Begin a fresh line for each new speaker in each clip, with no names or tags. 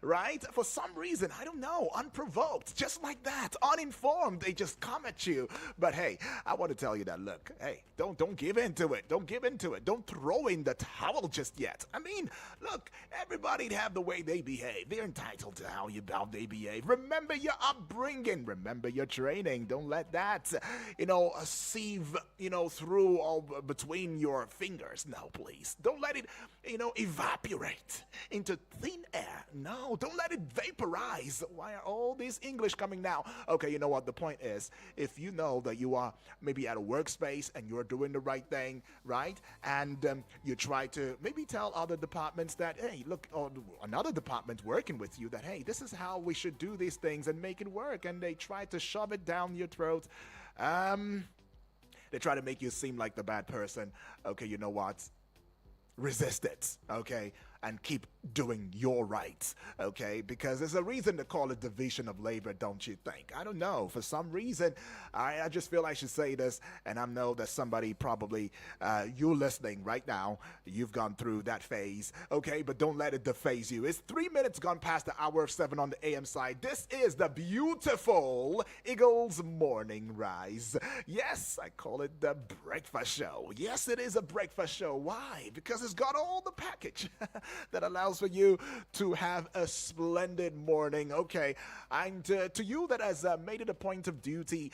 right? For some reason, I don't know, unprovoked, just like that, uninformed, they just come at you. But hey, I want to tell you that, look, hey, don't give in to it. Don't give in to it. Don't throw in the towel just yet. I mean, look, everybody'd have the way they behave. They're entitled to how they behave. Remember your upbringing. Remember your training. Don't let that, sieve, through all between your fingers. No, please. Don't let it, evaporate into thin air. No, don't let it vaporize. Why are all these English coming now? Okay, you know what? The point is, if you know that you are maybe at a workspace and you're doing the right thing, right? And you try to maybe tell other departments that, hey, look, or another department working with you that, hey, this is how we should do these things and make it work. And they try to shove it down your throat. They try to make you seem like the bad person. Okay, you know what? Resist it, okay, and keep doing your rights, okay, because there's a reason to call it division of labor, don't you think? I don't know, for some reason, I just feel I should say this, and I know that somebody probably, you listening right now, you've gone through that phase, okay, but don't let it deface you. It's 3 minutes gone past the hour of 7 on the AM side. This is the beautiful Eagles Morning Rise. Yes, I call it the breakfast show. Yes, it is a breakfast show. Why? Because it's got all the package that allows for you to have a splendid morning. Okay, and to you that has made it a point of duty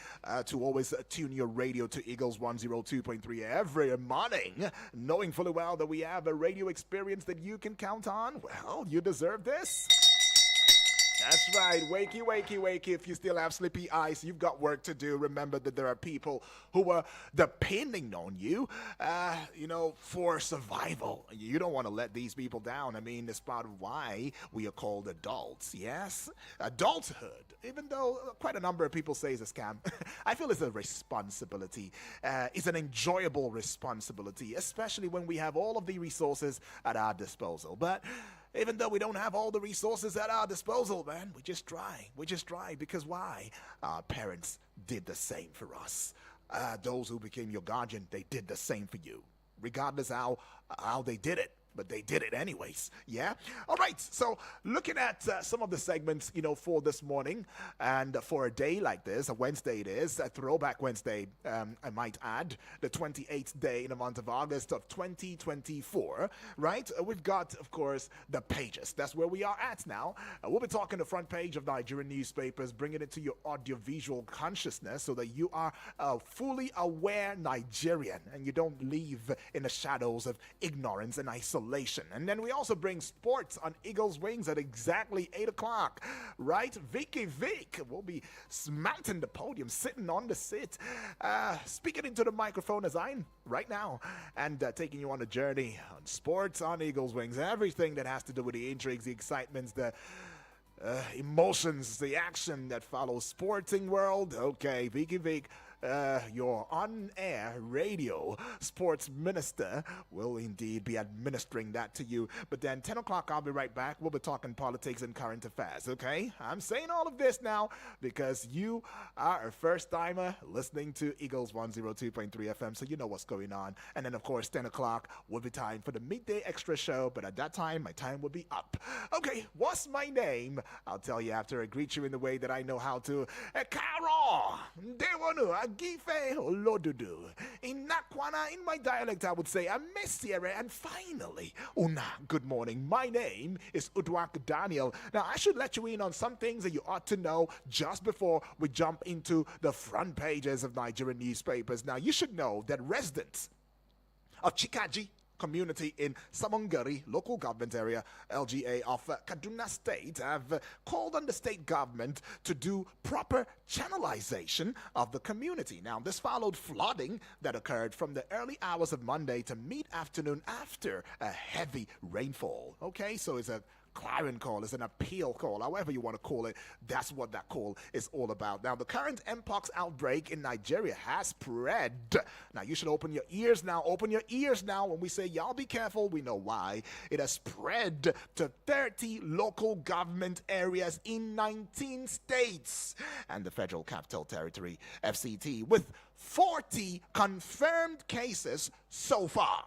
to always tune your radio to Eagles 102.3 every morning, knowing fully well that we have a radio experience that you can count on, well, you deserve this. That's right. Wakey, wakey, wakey. If you still have sleepy eyes, you've got work to do. Remember that there are people who are depending on you, for survival. You don't want to let these people down. I mean, it's part of why we are called adults, yes? Adulthood, even though quite a number of people say it's a scam, I feel it's a responsibility. It's an enjoyable responsibility, especially when we have all of the resources at our disposal. But even though we don't have all the resources at our disposal, man, we just try. We just try because why? Our parents did the same for us. Those who became your guardian, they did the same for you, regardless how they did it. But they did it anyways, yeah? All right, so looking at some of the segments, for this morning, and for a day like this, a Wednesday it is, a throwback Wednesday, I might add, the 28th day in the month of August of 2024, right? We've got, of course, the pages. That's where we are at now. We'll be talking the front page of Nigerian newspapers, bringing it to your audiovisual consciousness so that you are a fully aware Nigerian and you don't live in the shadows of ignorance and isolation. And then we also bring sports on Eagles Wings at exactly 8 o'clock, right? Vicky Vic will be mounting the podium, sitting on the seat, speaking into the microphone as I'm right now, and taking you on a journey on sports on Eagles Wings, everything that has to do with the intrigues, the excitements, the emotions, the action that follows sporting world. Okay, Vicky Vic, your on-air radio sports minister will indeed be administering that to you. But then 10 o'clock, I'll be right back. We'll be talking politics and current affairs, okay? I'm saying all of this now because you are a first-timer listening to Eagles 102.3 FM, so you know what's going on. And then, of course, 10 o'clock will be time for the Midday Extra Show, but at that time, my time will be up. Okay, what's my name? I'll tell you after I greet you in the way that I know how to. Karo, Dewanu, Agife, Olodudu. In Nakwana, in my dialect, I would say, Amesiere, and finally, Una, good morning. My name is Udwak Daniel. Now, I should let you in on some things that you ought to know just before we jump into the front pages of Nigerian newspapers. Now, you should know that residents of Chikaji community in Samongari local government area, LGA of Kaduna State, have called on the state government to do proper channelization of the community. Now, this followed flooding that occurred from the early hours of Monday to mid-afternoon after a heavy rainfall. Okay, so it's a clarion call, is an appeal call, however you want to call it. That's what that call is all about. Now, the current Mpox outbreak in Nigeria has spread. Now, you should open your ears now. Open your ears now. When we say, y'all be careful, we know why. It has spread to 30 local government areas in 19 states and the Federal Capital Territory, FCT, with 40 confirmed cases so far.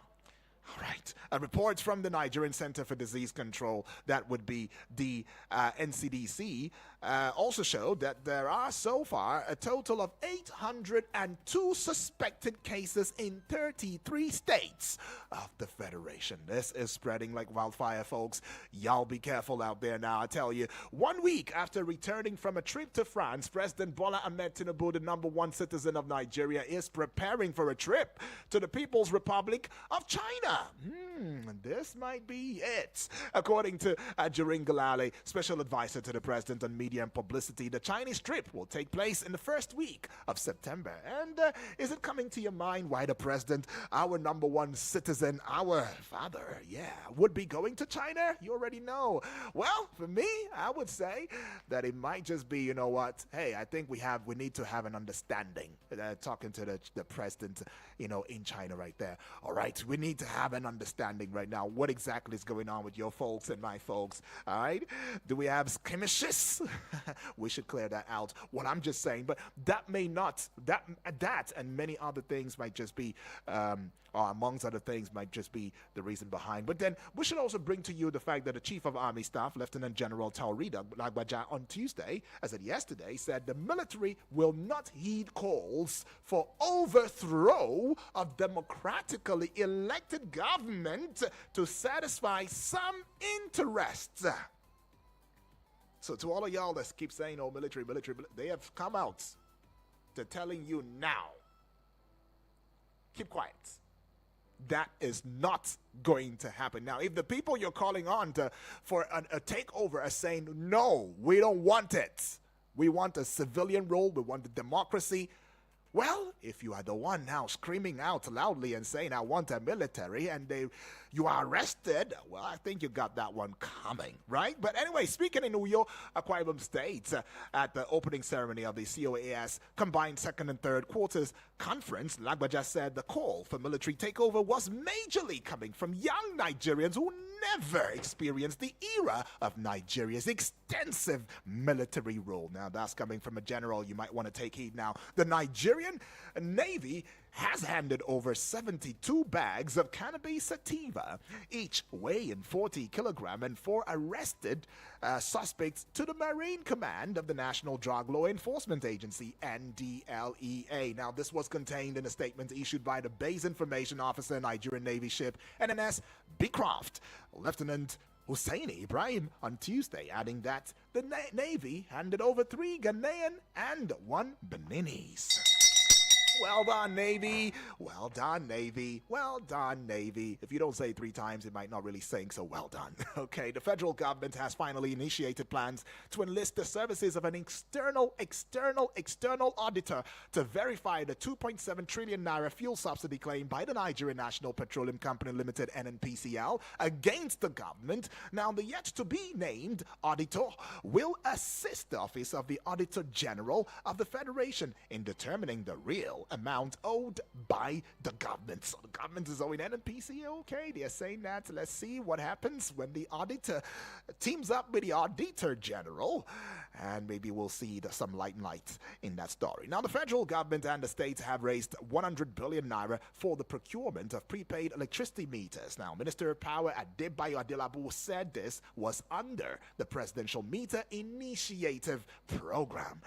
All right. A report from the Nigerian Center for Disease Control, that would be the NCDC, also showed that there are so far a total of 802 suspected cases in 33 states of the Federation. This is spreading like wildfire, folks. Y'all be careful out there now, I tell you. 1 week after returning from a trip to France, President Bola Ahmed Tinubu, the #1 citizen of Nigeria, is preparing for a trip to the People's Republic of China. This might be it. According to Jirin Galale, special advisor to the president on media and publicity, the Chinese trip will take place in the first week of September. And is it coming to your mind why the president, our #1 citizen, our father, would be going to China? You already know. Well, for me, I would say that it might just be, you know what? Hey, I think we need to have an understanding. Talking to the president, in China right there. All right, we need to have an understanding right now what exactly is going on with your folks and my folks. All right, do we have skirmishes? We should clear that out. What I'm just saying, but that may not, that and many other things might just be, or amongst other things, might just be the reason behind. But then we should also bring to you the fact that the Chief of Army Staff, Lieutenant General Taurida Lagbaja, on Tuesday, as of yesterday, said the military will not heed calls for overthrow of democratically elected government to satisfy some interests. So to all of y'all that keep saying, oh, military, they have come out to telling you now, keep quiet. That is not going to happen. Now, if the people you're calling on for a takeover are saying, no, we don't want it. We want a civilian rule. We want the democracy. Well, if you are the one now screaming out loudly and saying, I want a military, and you are arrested, well, I think you got that one coming, right? But anyway, speaking in Uyo, Akwa Ibom State, at the opening ceremony of the COAS Combined Second and Third Quarters Conference, Lagbaja said the call for military takeover was majorly coming from young Nigerians who never experienced the era of Nigeria's extensive military rule. Now, that's coming from a general. You might want to take heed now. The Nigerian Navy has handed over 72 bags of cannabis sativa, each weighing 40 kilograms, and 4 arrested suspects to the Marine Command of the National Drug Law Enforcement Agency, NDLEA. Now, this was contained in a statement issued by the Base Information Officer, Nigerian Navy ship NNS Beecroft, Lieutenant Hussaini Ibrahim, on Tuesday, adding that the Navy handed over 3 Ghanaian and 1 Beninese. Well done, Navy. Well done, Navy. Well done, Navy. If you don't say it 3 times, it might not really sing, so well done. Okay, the federal government has finally initiated plans to enlist the services of an external auditor to verify the 2.7 trillion naira fuel subsidy claim by the Nigerian National Petroleum Company Limited, NNPCL, against the government. Now, the yet-to-be-named auditor will assist the Office of the Auditor General of the Federation in determining the real amount owed by the government. So the government is owing NNPC. Okay, they are saying that. Let's see what happens when the auditor teams up with the Auditor General, and maybe we'll see some light in that story. Now, the federal government and the states have raised 100 billion naira for the procurement of prepaid electricity meters. Now, Minister of Power Adebayo Adelabu said this was under the Presidential Meter Initiative Program.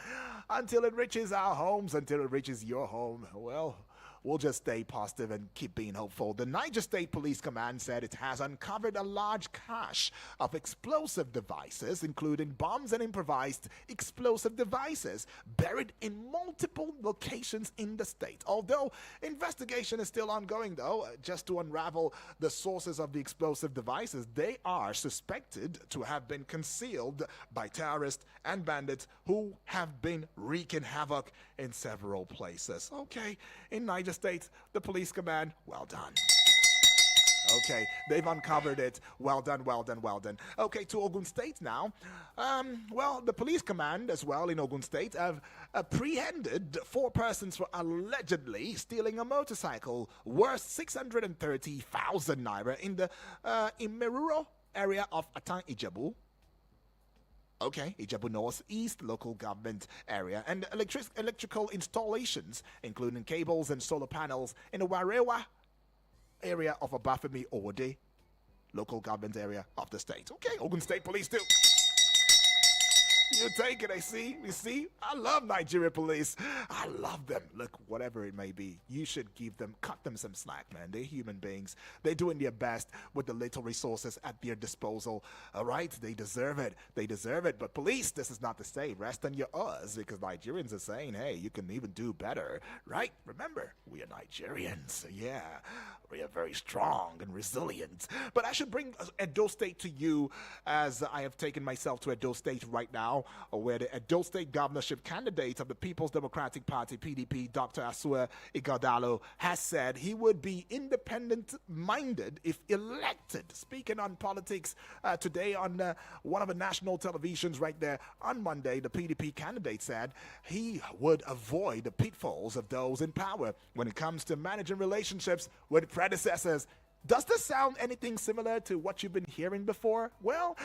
Until it reaches our homes, until it reaches your home, well, we'll just stay positive and keep being hopeful. The Niger State Police Command said it has uncovered a large cache of explosive devices, including bombs and improvised explosive devices, buried in multiple locations in the state. Although investigation is still ongoing, though, just to unravel the sources of the explosive devices, they are suspected to have been concealed by terrorists and bandits who have been wreaking havoc in several places. Okay, in Niger State, the police command, well done. Okay, they've uncovered it. Well done, well done, well done. Okay, to Ogun State now. Well, the police command as well in Ogun State have apprehended 4 persons for allegedly stealing a motorcycle worth 630,000 naira in the Imeruro area of Atan Ijebu. Okay, Ijebu Northeast local government area, and electrical installations, including cables and solar panels in the Warewa area of Obafemi Owode, local government area of the state. Okay, Ogun State Police too. You take it, you see? I love Nigeria police. I love them. Look, whatever it may be, you should cut them some slack, man. They're human beings. They're doing their best with the little resources at their disposal. All right? They deserve it. But police, this is not the same. Rest on your us, because Nigerians are saying, hey, you can even do better, right? Remember, we are Nigerians. Yeah, we are very strong and resilient. But I should bring Edo State to you, as I have taken myself to Edo State right now, where the Edo State governorship candidate of the People's Democratic Party, PDP, Dr. Asua Ighodalo, has said he would be independent-minded if elected. Speaking on politics today on one of the national televisions right there on Monday, the PDP candidate said he would avoid the pitfalls of those in power when it comes to managing relationships with predecessors. Does this sound anything similar to what you've been hearing before? Well,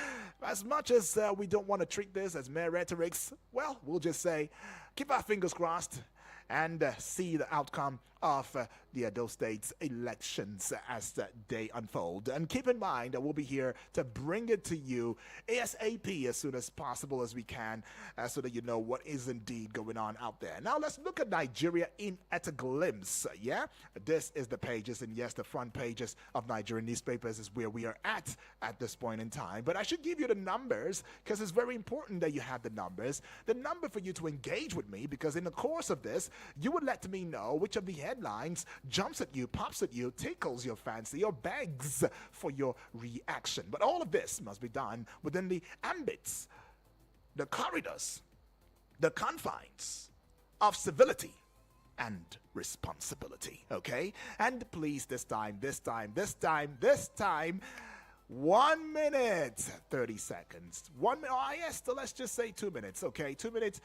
as much as we don't want to treat this as mere rhetorics, well, we'll just say, keep our fingers crossed and see the outcome of the Edo State's elections as they unfold. And keep in mind that we'll be here to bring it to you ASAP as soon as possible as we can, so that you know what is indeed going on out there. Now let's look at Nigeria at a glimpse. Yeah, this is the pages, and yes, the front pages of Nigerian newspapers is where we are at this point in time. But I should give you the numbers, because it's very important that you have the numbers. The number for you to engage with me, because in the course of this, you would let me know which of the headlines jumps at you, pops at you, tickles your fancy, or begs for your reaction. But all of this must be done within the ambits, the corridors, the confines of civility and responsibility, okay? And please, this time, 1 minute, 30 seconds. 1 minute, yes, so let's just say 2 minutes, okay? 2 minutes,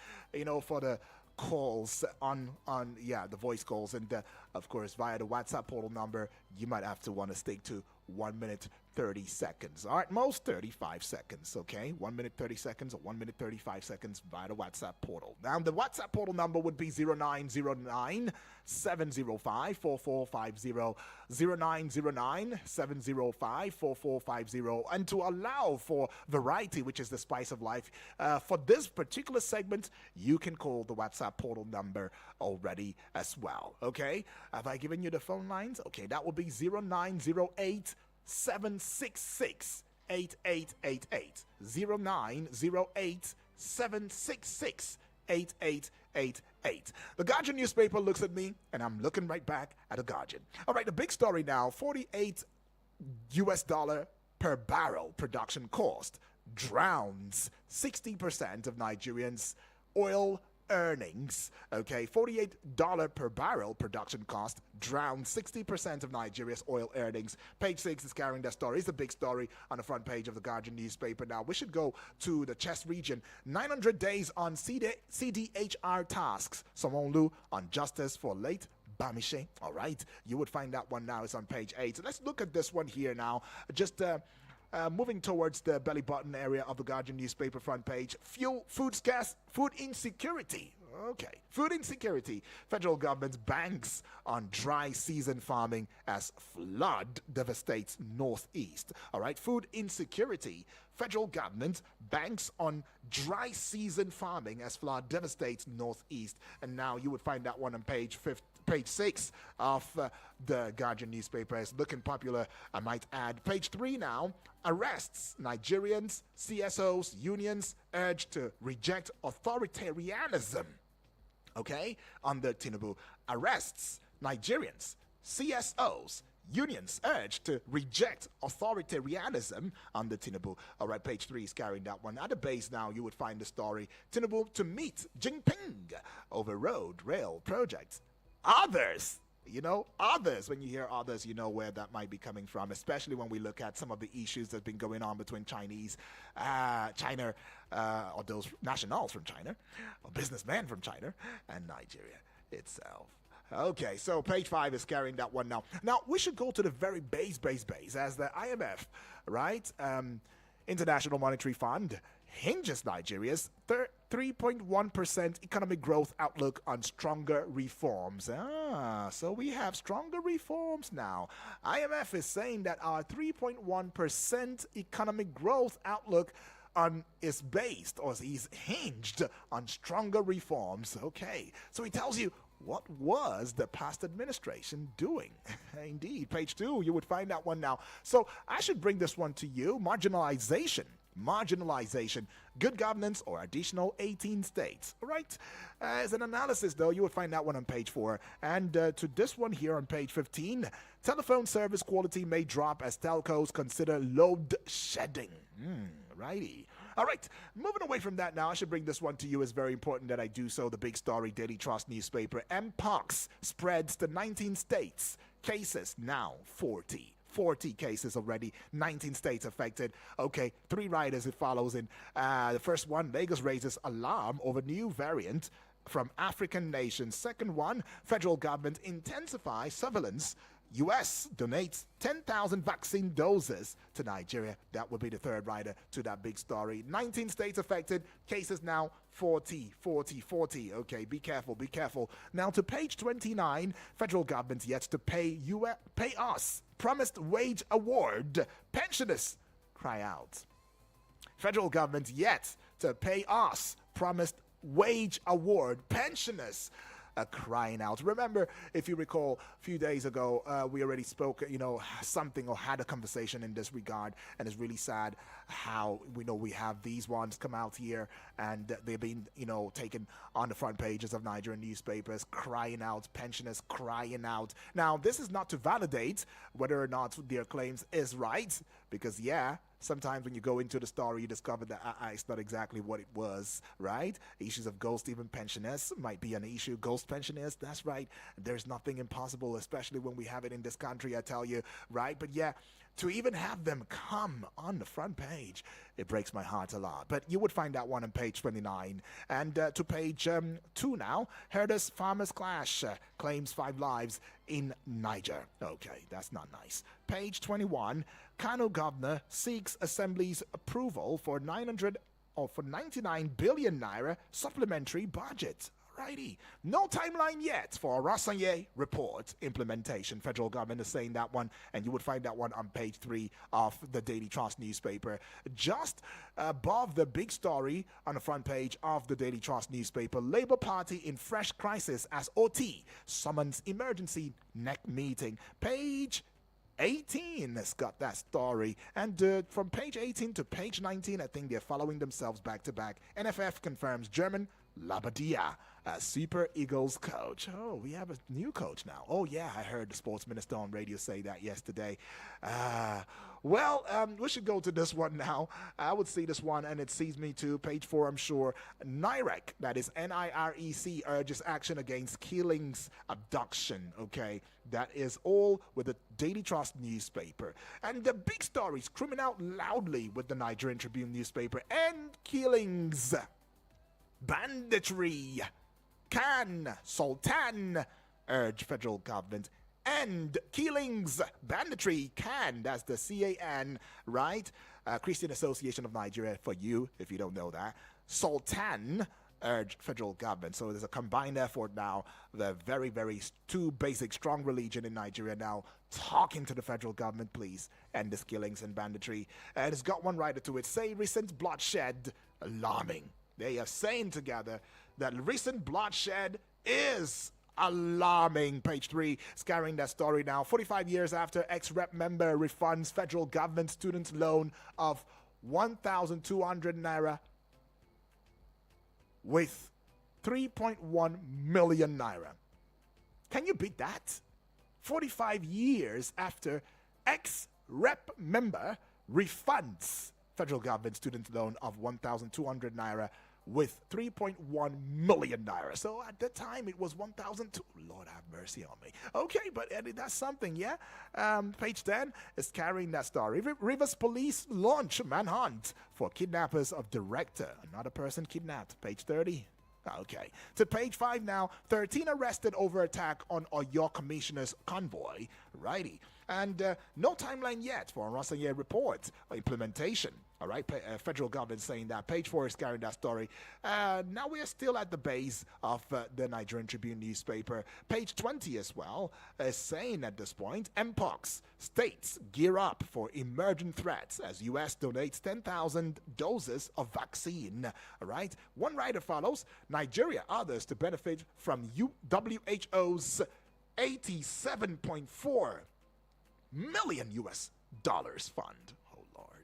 for the calls on the voice calls, and of course via the WhatsApp portal number, you might have to want to stick to 1 minute 30 seconds. All right, most 35 seconds, okay? 1 minute 30 seconds or 1 minute 35 seconds via the WhatsApp portal. Now, the WhatsApp portal number would be 0909 705 4450, 0909 705 4450. And to allow for variety, which is the spice of life, for this particular segment, you can call the WhatsApp portal number already as well, okay? Have I given you the phone lines? Okay, that would be 0908 766 8888, 0908 766 8888. The Guardian newspaper looks at me, and I'm looking right back at the Guardian. All right, the big story now: $48 per barrel production cost drowns 60% of Nigerians' oil earnings. Okay, $48 per barrel production cost drowns 60% of Nigeria's oil earnings. Page 6 is carrying that story. It's a big story on the front page of the Guardian newspaper. Now, we should go to the chess region. 900 days on CDHR tasks. Somolu on justice for late Bamishe. All right, you would find that one now. It's on page 8. So let's look at this one here now. Just moving towards the belly button area of the Guardian newspaper front page. Food scarce, food insecurity. Okay, food insecurity. Federal government banks on dry season farming as flood devastates Northeast. All right, food insecurity. Federal government banks on dry season farming as flood devastates Northeast. And now you would find that one on page 6 of the Guardian newspaper. Is looking popular, I might add. Page 3 now. Arrests Nigerians, CSOs, unions urged to reject authoritarianism. Okay, under Tinubu. Arrests Nigerians, CSOs, unions urged to reject authoritarianism under Tinubu. All right, page 3 is carrying that one. At the base now, you would find the story: Tinubu to meet Jinping over road rail projects. Others. Others. When you hear others, you know where that might be coming from, especially when we look at some of the issues that's been going on between China, or those nationals from China, or businessmen from China, and Nigeria itself. Okay, so page 5 is carrying that one now. Now, we should go to the very base, as the IMF, right? International Monetary Fund hinges Nigeria's 3.1% economic growth outlook on stronger reforms. So we have stronger reforms now. IMF is saying that our 3.1% economic growth outlook is based or is hinged on stronger reforms. Okay, so he tells you what was the past administration doing? Indeed, page 2, you would find that one now. So I should bring this one to you. Marginalization, good governance, or additional 18 states. All right. As an analysis, though, you would find that one on page 4. And to this one here on page 15, telephone service quality may drop as telcos consider load shedding. Righty. All right, moving away from that now, I should bring this one to you. It's very important that I do so. The big story, Daily Trust newspaper. Mpox spreads to 19 states. Cases now 40. 40 cases already, 19 states affected. Okay, 3 riders it follows in. The first one, Lagos raises alarm over new variant from African nations. Second one, federal government intensifies surveillance. U.S. donates 10,000 vaccine doses to Nigeria. That would be the third rider to that big story. 19 states affected, cases now 40. Okay, be careful. Now to page 29, federal government yet to pay us. Promised wage award. Pensioners cry out. Federal government yet to pay us. Promised wage award. Pensioners crying out. Remember, if you recall, a few days ago, we already spoke, something or had a conversation in this regard, and it's really sad how we have these ones come out here and they've been, taken on the front pages of Nigerian newspapers, crying out, pensioners crying out. Now, this is not to validate whether or not their claims is right, because sometimes when you go into the story, you discover that it's not exactly what it was, right? Issues of ghost even pensioners might be an issue. Ghost pensioners, that's right. There's nothing impossible, especially when we have it in this country, I tell you, right? But to even have them come on the front page, it breaks my heart a lot. But you would find that one on page 29. And to page 2 now, herders farmers clash, claims 5 lives in Niger. Okay, that's not nice. Page 21, Kano governor seeks assembly's approval for 99 billion naira supplementary budget. Righty. No timeline yet for Rasanye report implementation. Federal government is saying that one, and you would find that one on page 3 of the Daily Trust newspaper. Just above the big story on the front page of the Daily Trust newspaper, Labour Party in fresh crisis as OT summons emergency NEC meeting. Page 18 has got that story, and from page 18 to page 19, I think they're following themselves back to back. NFF confirms German Labadia as Super Eagles coach. Oh, we have a new coach now. Oh yeah, I heard the sports minister on radio say that yesterday. We should go to this one now. I would see this one, and it sees me to page 4, I'm sure. NIREC, that is NIREC, urges action against killings, abduction. Okay, that is all with the Daily Trust newspaper. And the big stories screaming out loudly with the Nigerian Tribune newspaper. End killings. Banditry. Sultan urge federal government. End killings. Banditry. That's the CAN, right? Christian Association of Nigeria, for you, if you don't know that. Sultan urge federal government. So there's a combined effort now. The very, very two basic strong religion in Nigeria now talking to the federal government, please end this killings and banditry. And it's got one writer to it. Say recent bloodshed alarming. They are saying together that recent bloodshed is alarming. Page 3 is carrying that story now. 45 years after ex-rep member refunds federal government student loan of 1,200 naira with 3.1 million naira. Can you beat that? 45 years after ex-rep member refunds federal government student loan of 1,200 naira with 3.1 million naira. So at the time it was 1,002. Lord have mercy on me. Okay, but that's something, yeah? Page 10 is carrying that story. Rivers police launch manhunt for kidnappers of director. Another person kidnapped. Page 30. Okay. To page 5 now. 13 arrested over attack on Oyo Commissioner's convoy. Righty. And no timeline yet for Rasanye report implementation. All right, federal government saying that. Page 4 is carrying that story. Now we are still at the base of the Nigerian Tribune newspaper. Page 20 as well is saying at this point, Mpox states gear up for emerging threats as U.S. donates 10,000 doses of vaccine. All right, one writer follows, Nigeria, others to benefit from WHO's 87.4 million US dollars fund.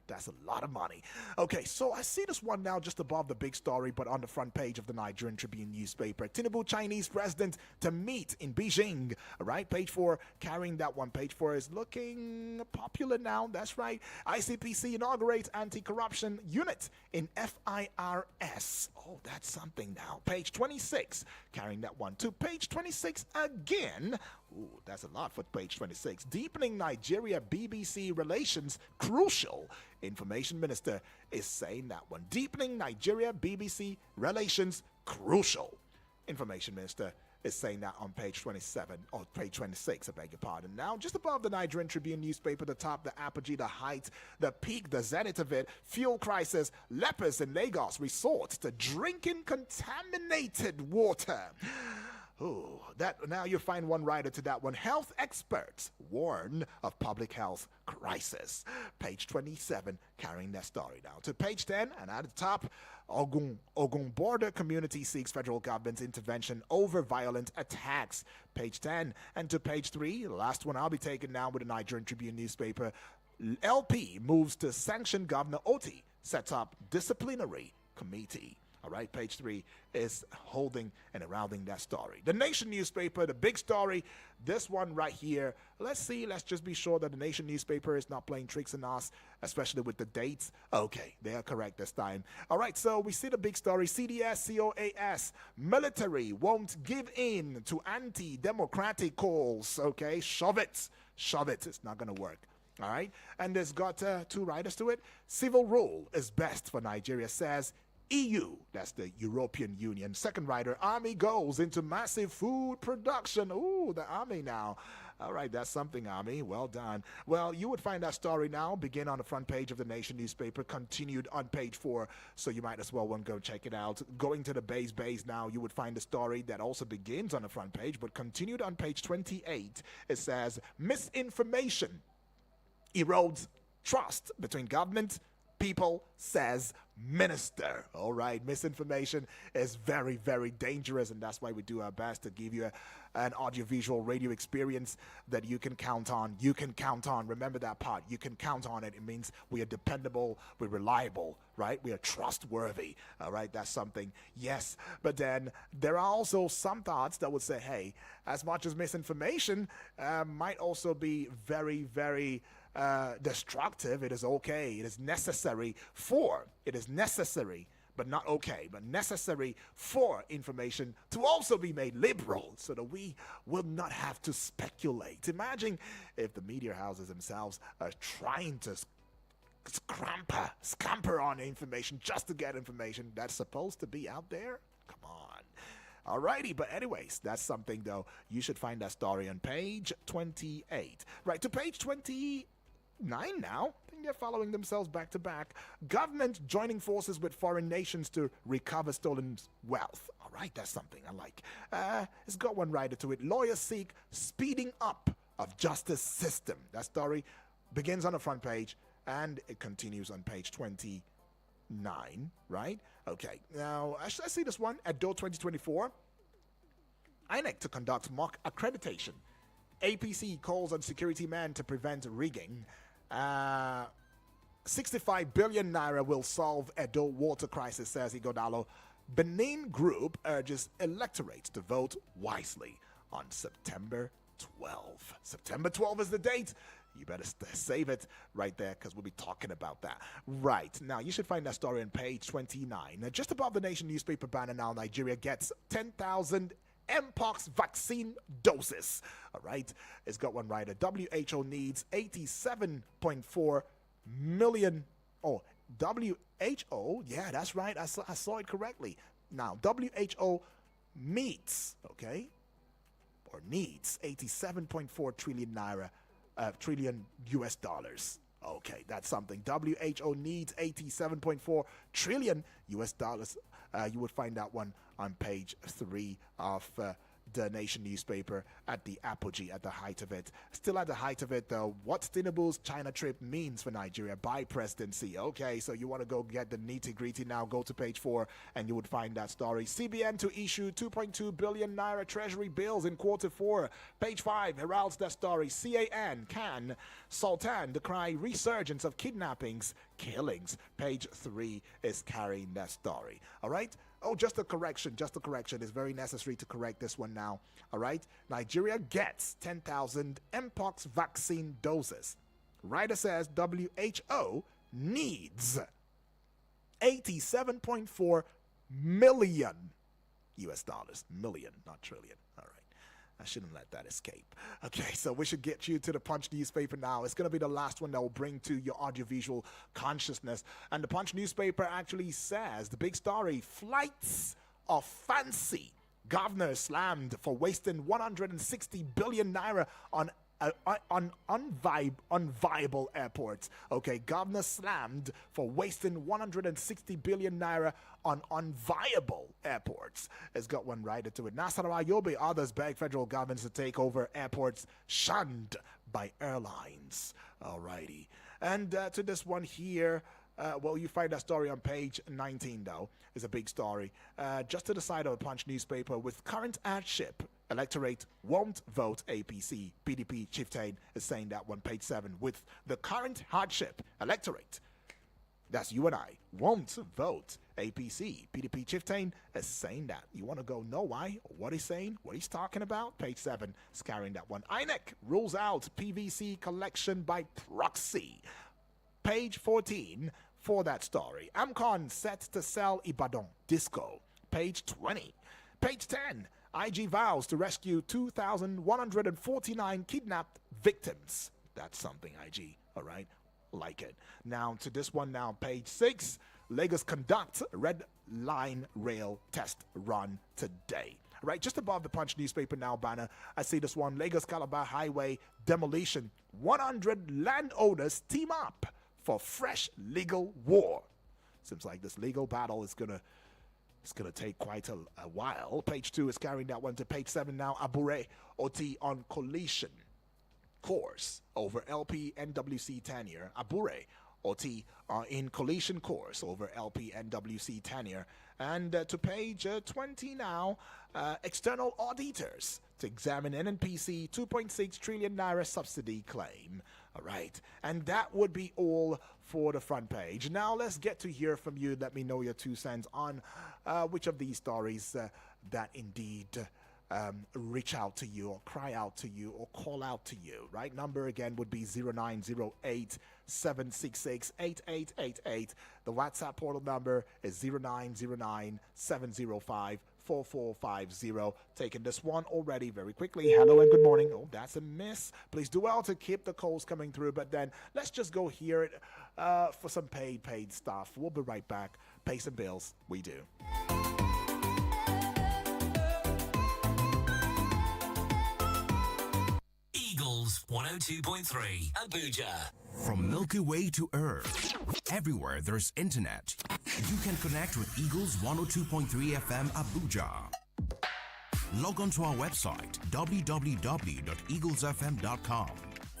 That's a lot of money. Okay, so I see this one now just above the big story, but on the front page of the Nigerian Tribune newspaper. Tinubu, Chinese president, to meet in Beijing. All right, page 4, carrying that one. Page 4 is looking popular now. That's right. ICPC inaugurates anti-corruption unit in FIRS. Oh, that's something now. Page 26, carrying that one. To page 26 again. Ooh, that's a lot for page 26. Deepening Nigeria BBC relations crucial. Information Minister is saying that one. Deepening Nigeria BBC relations crucial. Information Minister is saying that on page 27, or page 26, I beg your pardon. Now, just above the Nigerian Tribune newspaper, the top, the apogee, the height, the peak, the zenith of it, fuel crisis, lepers in Lagos resort to drinking contaminated water. Ooh, that now you find one writer to that one. Health experts warn of public health crisis. Page 27, carrying that story now. To page 10, and at the top, Ogun border community seeks federal government's intervention over violent attacks. Page 10, and to page 3, the last one I'll be taking now with the Nigerian Tribune newspaper. LP moves to sanction Governor Oti, sets up disciplinary committee. All right, page 3 is holding and surrounding that story. The Nation newspaper, the big story, this one right here. Let's just be sure that the Nation newspaper is not playing tricks on us, especially with the dates. Okay, they are correct this time. All right, so we see the big story. CDS, COAS, military won't give in to anti-democratic calls. Okay, shove it. It's not going to work. All right, and there's got two writers to it. Civil rule is best for Nigeria, says EU, that's the European Union. Second writer, Army goes into massive food production. Ooh, the Army now. All right, that's something, Army. Well done. Well, you would find that story now, begin on the front page of the Nation newspaper, continued on page 4, so you might as well want to go check it out. Going to the base now, you would find the story that also begins on the front page, but continued on page 28. It says, misinformation erodes trust between government, people, says minister. All right, misinformation is very, very dangerous, and that's why we do our best to give you an audiovisual radio experience that you can count on. You can count on. Remember that part. You can count on it. It means we are dependable, we're reliable, right? We are trustworthy. All right, that's something. Yes, but then there are also some thoughts that would say, hey, as much as misinformation might also be very, very destructive, it is okay. It is necessary, but not okay, but necessary for information to also be made liberal so that we will not have to speculate. Imagine if the media houses themselves are trying to scamper on information just to get information that's supposed to be out there. Come on. Alrighty, but anyways, that's something though. You should find that story on page 28. Right, to page 29 now. I think they're following themselves back to back. Government joining forces with foreign nations to recover stolen wealth. All right, that's something I like. It's got one writer to it. Lawyers seek speeding up of justice system. That story begins on the front page and it continues on page 29, right? Okay, now I see this one. Edo 2024. INEC to conduct mock accreditation. APC calls on security men to prevent rigging. 65 billion naira will solve Edo water crisis, says Igodalo. Benin Group urges electorates to vote wisely on September 12. September 12 is the date. You better save it right there because we'll be talking about that. Right. Now, you should find that story on page 29. Now, just above the Nation newspaper banner now, Nigeria gets 10,000 Mpox vaccine doses. All right. It's got one writer. WHO needs 87.4 million. Oh, WHO. Yeah, that's right. I saw it correctly. Now, WHO meets, okay, or needs 87.4 trillion naira, trillion US dollars. Okay, that's something. WHO needs 87.4 trillion US dollars. You would find that one on page 3 of the Nation newspaper at the apogee, at the height of it. Still at the height of it, though, what Tinubu's China trip means for Nigeria by presidency. Okay, so you want to go get the nitty-gritty now, go to page 4, and you would find that story. CBN to issue 2.2 billion naira treasury bills in quarter 4. Page 5 heralds that story. CAN, Sultan decry resurgence of kidnappings, killings. Page 3 is carrying that story. All right? Oh, just a correction. It's very necessary to correct this one now. All right? Nigeria gets 10,000 Mpox vaccine doses. Writer says WHO needs 87.4 million US dollars. Million, not trillion. All right. I shouldn't let that escape. Okay, so we should get you to the Punch newspaper now. It's going to be the last one that will bring to your audiovisual consciousness. And the Punch newspaper actually says the big story: flights of fancy. Governor slammed for wasting 160 billion naira on unviable airports. Okay, governor slammed for wasting 160 billion naira on unviable airports. It's got one rider to it. Nasarawa Yobe, others beg federal governments to take over airports shunned by airlines. Alrighty. And to this one here, well, you find that story on page 19, though. It's a big story. Just to the side of a Punch newspaper, with current hardship, electorate won't vote APC. PDP chieftain is saying that one, page 7. With the current hardship, electorate, that's you and I, won't vote APC. PDP chieftain is saying that. You want to go know why? What he's saying? What he's talking about? Page 7 is carrying that one. INEC rules out PVC collection by proxy. Page 14 for that story. AMCON set to sell Ibadan Disco. Page 20. Page 10. IG vows to rescue 2,149 kidnapped victims. That's something, IG. All right. Like it. Now to this one now. Page 6. Lagos conduct Red Line Rail test run today. Right, just above the Punch newspaper now banner, I see this one. Lagos Calabar Highway demolition. 100 landowners team up for fresh legal war. Seems like this legal battle is gonna take quite a while. Page 2 is carrying that one to page 7 now. Abure OT on collision course over LP NWC tenure. Abure OT in collision course over LP NWC tenure. And to page 20 now, external auditors to examine NNPC 2.6 trillion naira subsidy claim. All right, and that would be all for the front page. Now let's get to hear from you. Let me know your 2 cents on which of these stories that indeed reach out to you or cry out to you or call out to you, right? Number again would be 0908-766-8888. The WhatsApp portal number is 0909-705-4450. Taking this one already very quickly. Hello and good morning. Oh, that's a miss. Please do well to keep the calls coming through, but then let's just go hear it for some paid stuff. We'll be right back. Pay some bills. We do.
Eagles 102.3 Abuja.
From Milky Way to Earth, everywhere there's internet, you can connect with Eagles 102.3 FM Abuja. Log on to our website, www.eaglesfm.com.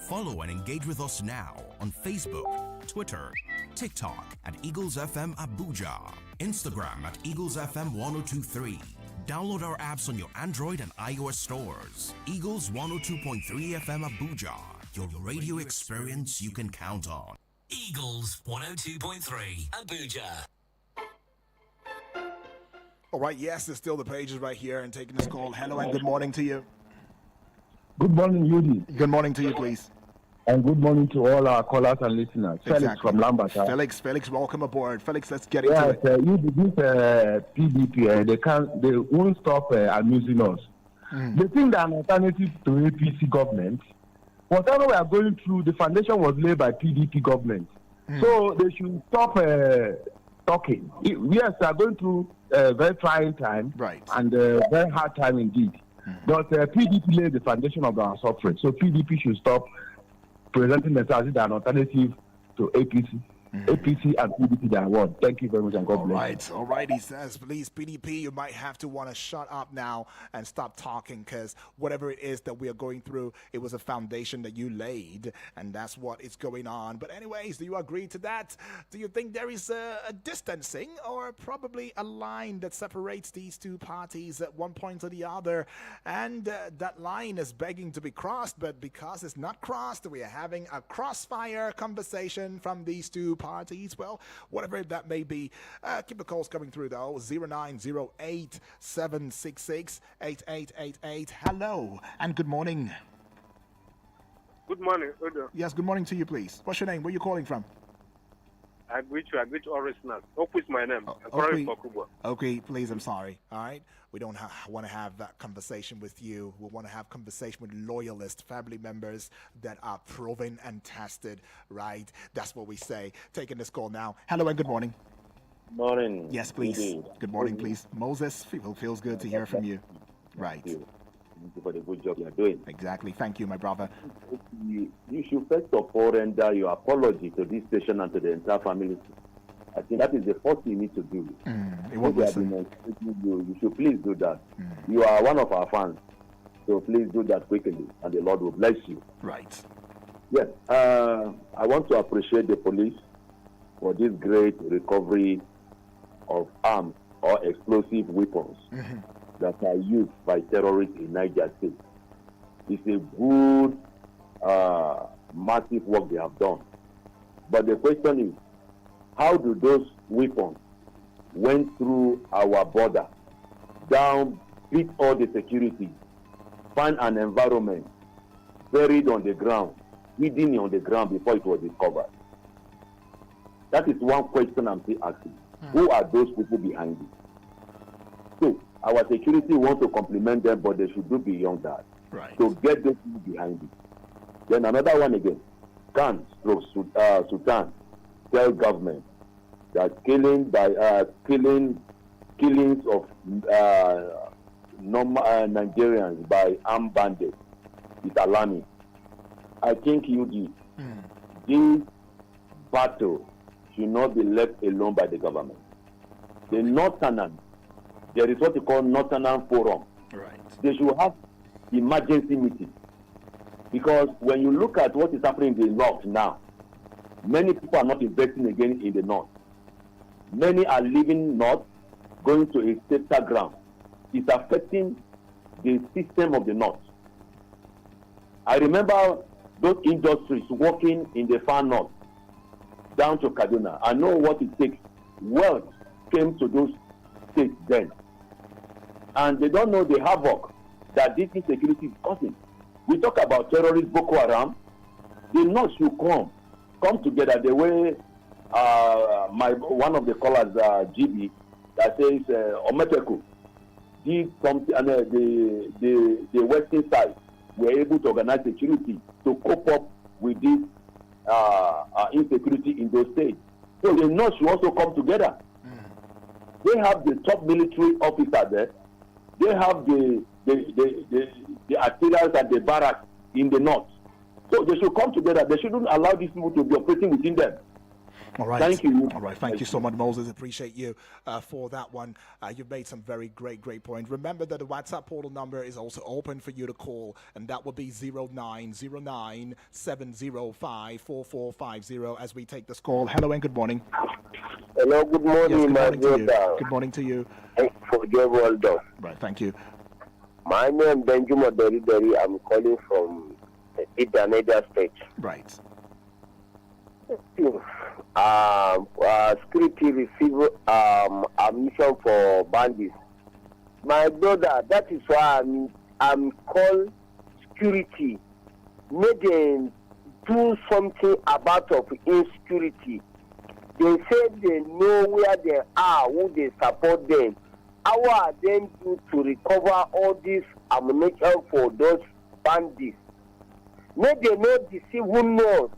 Follow and engage with us now on Facebook, Twitter, TikTok at Eagles FM Abuja, Instagram at Eagles FM 1023. Download our apps on your Android and iOS stores. Eagles 102.3 FM Abuja, your radio experience you can count on.
Eagles 102.3 Abuja.
All right, yes, there's still the pages right here and taking this call. Hello and good morning to you.
Good morning, Yudi.
Good morning to you, please.
And good morning to all our callers and listeners.
Exactly.
Felix from Lambert.
Felix, welcome aboard. Felix, let's get into it.
This PDP, they won't stop amusing us. They think that an alternative to APC government, whatever we are going through, the foundation was laid by PDP government. So they should stop talking. Yes, they are going through a very trying time,
right,
and a very hard time indeed. But PDP laid the foundation of our suffering. So PDP should stop presenting themselves as an alternative to APC. APC and PDP, they are one. Thank you very much, and God bless.
All right, he says, please, PDP, you might have to want to shut up now and stop talking, because whatever it is that we are going through, it was a foundation that you laid, and that's what is going on. But anyways, do you agree to that? Do you think there is a distancing or probably a line that separates these two parties at one point or the other, and that line is begging to be crossed, but because it's not crossed, we are having a crossfire conversation from these two parties? Well, whatever that may be, keep the calls coming through though. 0908-766-8888. Hello and good morning.
Good morning, Odo.
Yes, good morning to you, please. What's your name? Where are you calling from?
I greet all listeners. Hope is my name.
Okay, please, I'm sorry. All right, we don't want to have that conversation with you. We want to have conversation with loyalist family members that are proven and tested, right? That's what we say. Taking this call now. Hello and good morning.
Morning.
Yes, please.
Indeed.
Good morning, please. Moses, feels good to hear from you. Right.
Thank you for the good job you're doing.
Exactly. Thank you, my brother.
You should first of all render your apology to this station and to the entire family. I think that is the first thing you need to do.
It won't listen.
You should please do that. You are one of our fans, so please do that quickly, and the Lord will bless you.
Right.
Yes, I want to appreciate the police for this great recovery of arms or explosive weapons that are used by terrorists in Niger State. It's a good, massive work they have done. But the question is, how do those weapons went through our border, down, beat all the security, find an environment, buried on the ground, hidden on the ground before it was discovered? That is one question I'm still asking. Who are those people behind it? So, our security want to compliment them, but they should do beyond that.
Right.
So get those people behind it. Then another one again. Sultan tell government that killings of Nigerians by armed bandits is alarming. I think this battle should not be left alone by the government. The Northern, there is what you call Northern Forum.
Right.
They should have emergency meeting. Because when you look at what is happening in the North now, many people are not investing again in the North. Many are leaving North, going to a safer ground. It's affecting the system of the North. I remember those industries working in the far North, down to Kaduna. I know what it takes. Wealth came to those states then. And they don't know the havoc that this insecurity is causing. We talk about terrorist Boko Haram. The North should come together the way one of the callers, GB, that says Ometeku did something, and the western side were able to organize security to cope up with this insecurity in those states. So the North should also come together. They have the top military officer there. They have the artillery and the barracks in the North. So they should come together. They shouldn't allow these people to be operating within them.
All right.
Thank you.
All right. Thank you so much, Moses. Appreciate you for that one. You've made some very great points. Remember that the WhatsApp portal number is also open for you to call, and that will be 0909-705-4450 as we take this call. Hello and good morning.
Hello, good morning,
Yes,
my
good morning to you.
brother.
Good morning to you.
Thanks for your well done.
Right. Thank you.
My name is Benjamin Dari. I'm calling from Idaneda State.
Right.
Security receive ammunition for bandits. My brother, that is why I'm called security. Make them do something about of insecurity. They say they know where they are, who they support them. How are they do to recover all this ammunition for those bandits? May they not deceive who knows.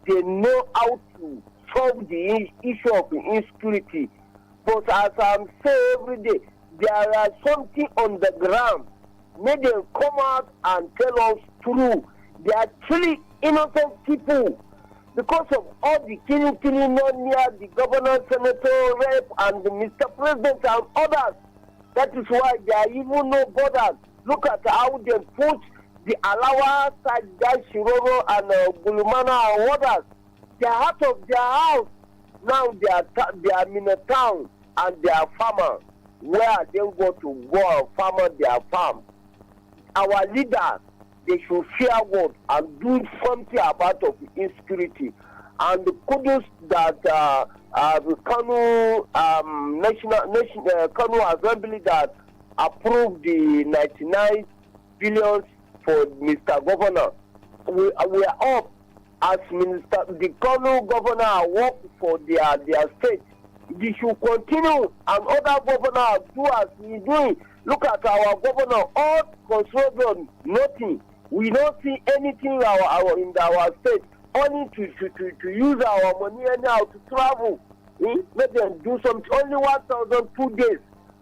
They know how to solve the issue of insecurity. But as I'm saying every day, there are something on the ground. May they come out and tell us true. There are 3 innocent people because of all the killing not near the governor, senator, rep, and the Mr. President and others. That is why they are even no bothered. Look at how they put the Alawa, Sajai, Shiroro, and Gulumana and others. They are out of their house. Now they are in a town and they are farmers. Where they go to go and farm their farm. Our leaders, they should fear God and do something about of insecurity. And the kudos that the Kanu Kanu Assembly that approved the 99 billion for Mr. Governor. We are up as Minister. The Kanu Governor work for their state. They should continue, and other governors do as we doing. Look at our governor, all control nothing. We don't see anything in our state. Only to use our money anyhow to travel. Let them do something. Only 1,002 days.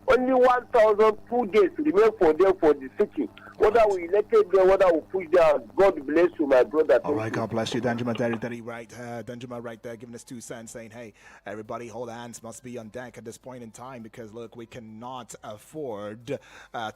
Only 1,002 days remain for them for the city. Whether we elected them, whether we push them, God bless you, my brother.
All right, God bless you, Danjuma Dari, right? Danjuma right there giving us 2 cents saying, hey, everybody hold hands, must be on deck at this point in time because, look, we cannot afford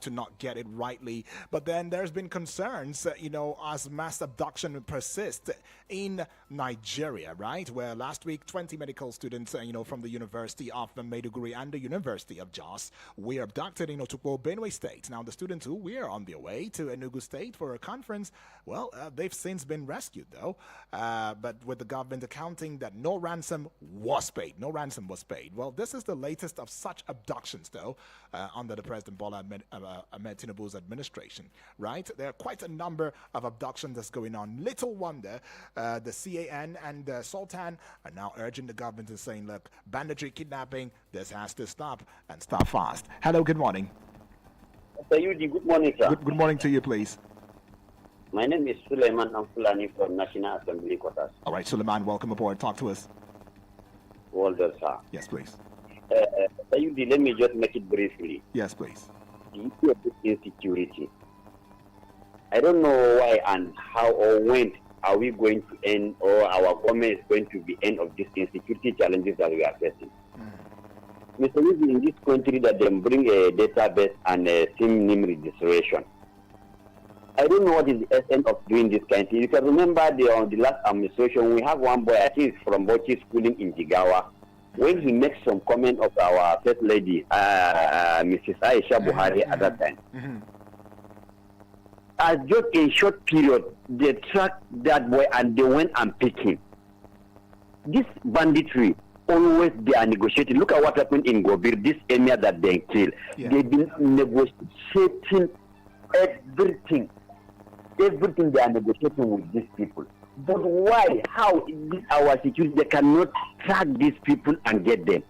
to not get it rightly. But then there's been concerns, as mass abduction persists in Nigeria, right? Where last week, 20 medical students, from the University of Maiduguri and the University of Jos were abducted in Otukpo, Benue State. Now, the students who were on their way to Enugu State for a conference, they've since been rescued, though. But with the government accounting that no ransom was paid. Well, this is the latest of such abductions, though, under the President Bola Ahmed Tinubu's administration, right? There are quite a number of abductions that's going on. Little wonder the CAN and Sultan are now urging the government and saying, look, banditry, kidnapping, this has to stop and stop fast. Hello, good morning.
Good morning, sir.
Good morning to you, please.
My name is Suleiman Amfulani from National Assembly Quarters.
All right, Suleiman, welcome aboard. Talk to us.
Well done, sir.
Yes, please.
Let me just make it briefly.
Yes, please.
The issue of this insecurity. I don't know why and how or when are we going to end, or our government is going to be end of these insecurity challenges that we are facing. Mr. Wizi, in this country that they bring a database and a SIM name registration. I don't know what is the essence of doing this kind of thing. You can remember on the last administration, we have one boy, I think it's from Bochi schooling in Jigawa, when he makes some comment of our first lady, Mrs. Aisha Buhari at that time. As just a short period, they tracked that boy and they went and picked him. This banditry, always they are negotiating. Look at what happened in Gobir, this area that they killed. Yeah. They've been negotiating everything. Everything they are negotiating with these people. But why? How? This our security, they cannot track these people and get them.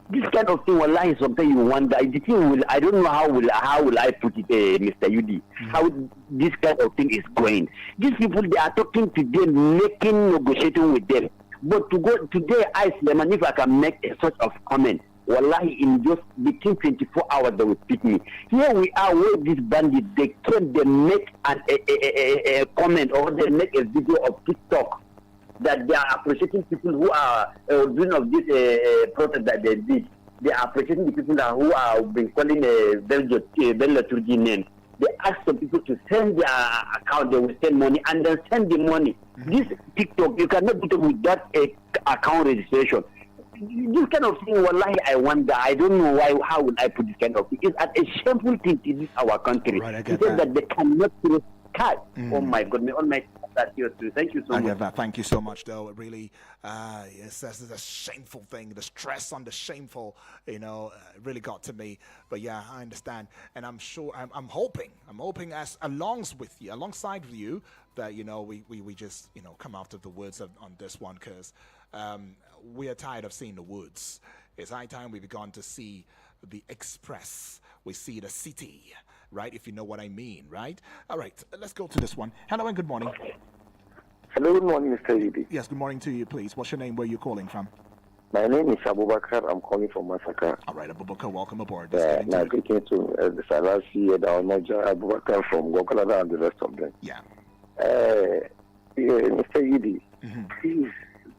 This kind of thing, wallahi, sometimes you wonder. The thing will, I don't know how will I put it, Mr. Yudi, how this kind of thing is going. These people, they are talking to them, making negotiating with them. But to go today, Suleiman, if I can make a sort of comment, wallahi, in just between 24 hours they will pick me. Here we are where these bandits, they came, they make a comment or they make a video of TikTok that they are appreciating people who are doing of this protest that they did. They are appreciating the people who are been calling Bello Turgi name. They ask some people to send their account, they will send money, and then send the money. This TikTok, you cannot do it without account registration. This kind of thing, wallahi, I wonder. I don't know why. How would I put this kind of thing? It's a shameful thing to this our country. Right, I get that they cannot throw cat. Oh my God, may all my that here too. Thank you so much.
Get that. Thank you so much, though. It really, yes, this is a shameful thing. The stress on the shameful, really got to me. But yeah, I understand, and I'm sure, I'm hoping as alongside with you, that we just come out of the woods on this one, because we are tired of seeing the woods. It's high time we began to see the express. We see the city, right? If you know what I mean, right? All right, let's go to this one. Hello and good morning.
Hello, good morning, Mr. Yudi.
Yes, good morning to you, please. What's your name? Where are you calling from?
My name is Abubakar. I'm calling from Masaka.
All right, Abubakar, welcome aboard.
Now, speaking to the Salasi, the Almaja, Abubakar from Gokalada and the rest of them.
Yeah.
Mr. Yudi, please,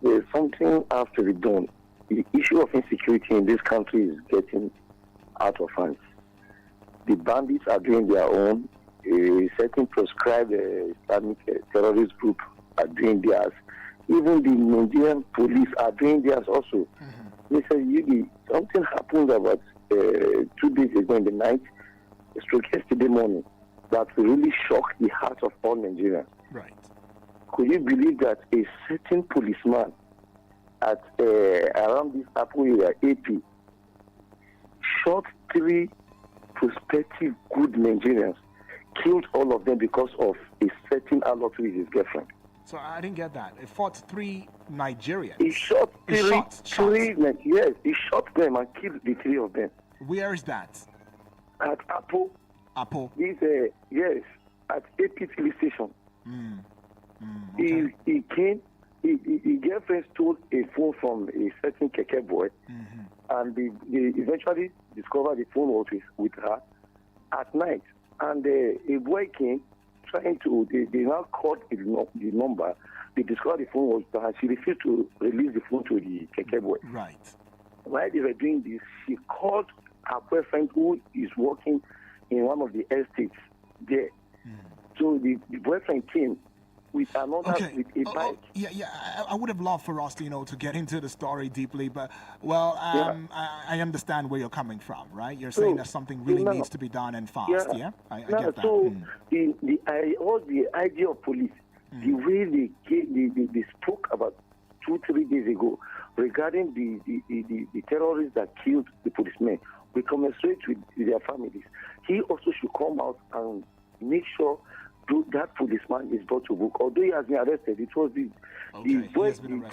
there's something has to be done. The issue of insecurity in this country is getting out of hand. The bandits are doing their own. A certain proscribed Islamic terrorist group are doing theirs. Even the Nigerian police are doing theirs also. Mr. Yugi, something happened about 2 days ago in the night, stroke yesterday morning, that really shocked the hearts of all Nigerians.
Right.
Could you believe that a certain policeman at around this Apple area, AP, shot 3 prospective good Nigerians, killed all of them because of a certain allot with his girlfriend?
So I didn't get that. It fought 3 Nigerians.
He shot three. Yes, he shot them and killed the 3 of them.
Where is that?
At Apple.
Apple.
Yes, at AP police station.
Okay.
He came. His girlfriend stole a phone from a certain keke boy, and they eventually discovered the phone was with her at night. And a boy came trying to. They now called the number. They discovered the phone was with her. She refused to release the phone to the keke boy.
Right.
While they were doing this, she called her boyfriend, who is working in one of the estates there. So the boyfriend came with another with a bike.
I would have loved for us, to get into the story deeply, but I understand where you're coming from, right? You're saying that something really needs to be done and fast. I get that.
So all the idea of police, the way they spoke about 2-3 days ago regarding the terrorists that killed the policemen, we commensurate with their families. He also should come out and make sure that policeman is brought to book. Although he has been arrested, it was the policeman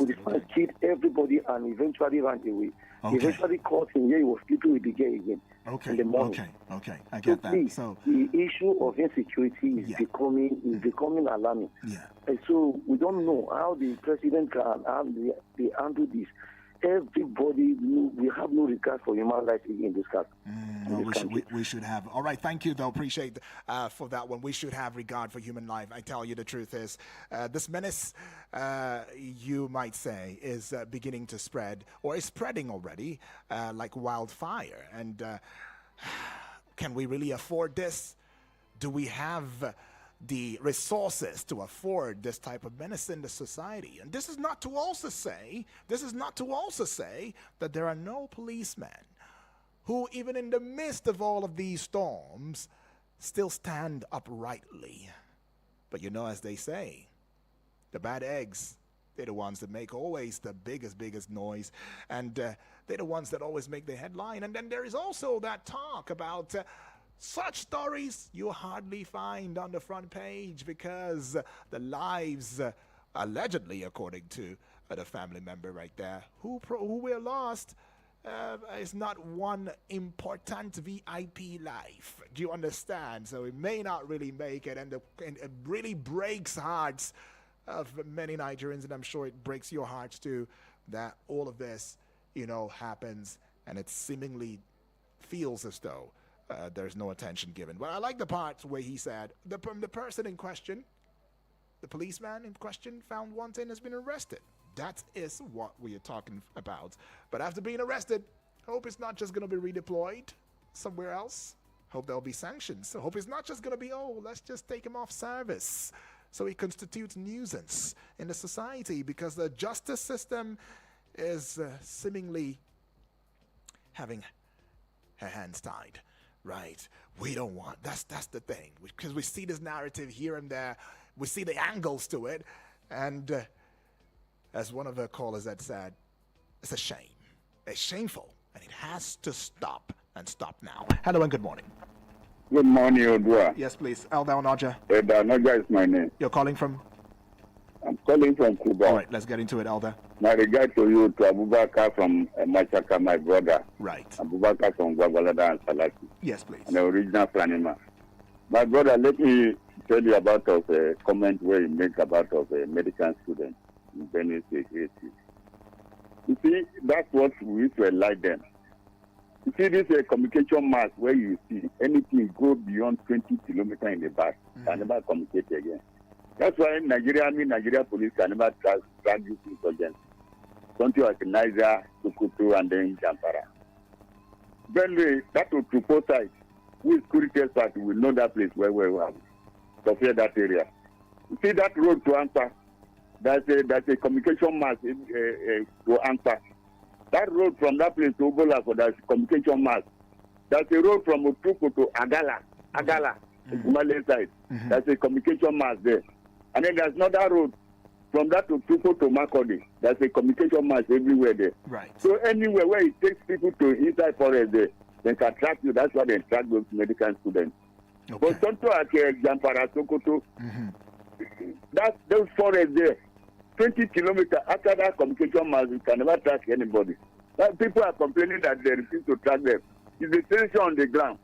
killed everybody and eventually ran away. He eventually caught him here. He was sleeping with the girl again. In the morning.
Okay, I get that.
Please,
so
the issue of insecurity is becoming alarming. And so we don't know how the president can they handle this. Everybody, we have no regard for human rights in this country.
We should have. All right, thank you, though. Appreciate for that one. We should have regard for human life. I tell you, the truth is, this menace, you might say, is beginning to spread, or is spreading already, like wildfire. And can we really afford this? Do we have the resources to afford this type of menace in the society? And this is not to also say that there are no policemen who, even in the midst of all of these storms, still stand uprightly. But as they say, the bad eggs, they're the ones that make always the biggest noise, and they're the ones that always make the headline. And then there is also that talk about such stories you hardly find on the front page, because the lives, allegedly, according to the family member right there, who were lost, is not one important VIP life. Do you understand? So it may not really make it, and it really breaks hearts of many Nigerians, and I'm sure it breaks your hearts too, that all of this, happens, and it seemingly feels as though there's no attention given. But I like the part where he said the person in question, the policeman in question, found wanted, has been arrested. That is what we are talking about. But after being arrested, hope it's not just going to be redeployed somewhere else. Hope there'll be sanctions. Hope it's not just going to be, let's just take him off service. So he constitutes nuisance in the society, because the justice system is seemingly having her hands tied. Right. We don't want, that's the thing, because we see this narrative here and there. We see the angles to it. And as one of the callers had said, it's a shame. It's shameful. And it has to stop, and stop now. Hello and good morning.
Good morning, Odua.
Yes, please. Elda Onaja.
Elda Onaja is my name.
You're calling from?
I'm calling from Cuba.
All right, let's get into it, Elda.
My regard to you, to Abubakar from Machaka, my brother.
Right.
Abubakar from Gwagwalada and Salaki.
Yes, please.
And the original Planima. My brother, let me tell you about a comment where you make about a medical student in Benin State. You see, that's what we used to like them. You see, this is a communication mass where you see anything go beyond 20 kilometers in the back, can never communicate again. That's why Nigeria police can never drag you insurgents. something like Niger, Sokoto, and then Zamfara. Benue, that Otupo side, we security experts will know that place where we have to fear that area. You see that road to Anpa, that's a communication mass to Anpa. That road from that place to Obolako, that's a communication mass. That's a road from Otupo to Agala, the Malay side. That's a communication mass there. And then there's another road from that to Otupo to Makodi. That's a communication mass everywhere there.
Right.
So anywhere where it takes people to inside forest there, they can track you. That's why they track those medical students.
Okay.
But something like Zamfara, Sokoto, that's those forests there. 20 kilometers after that communication mass, you can never track anybody. That people are complaining that they refuse to track them. It's the tension on the ground.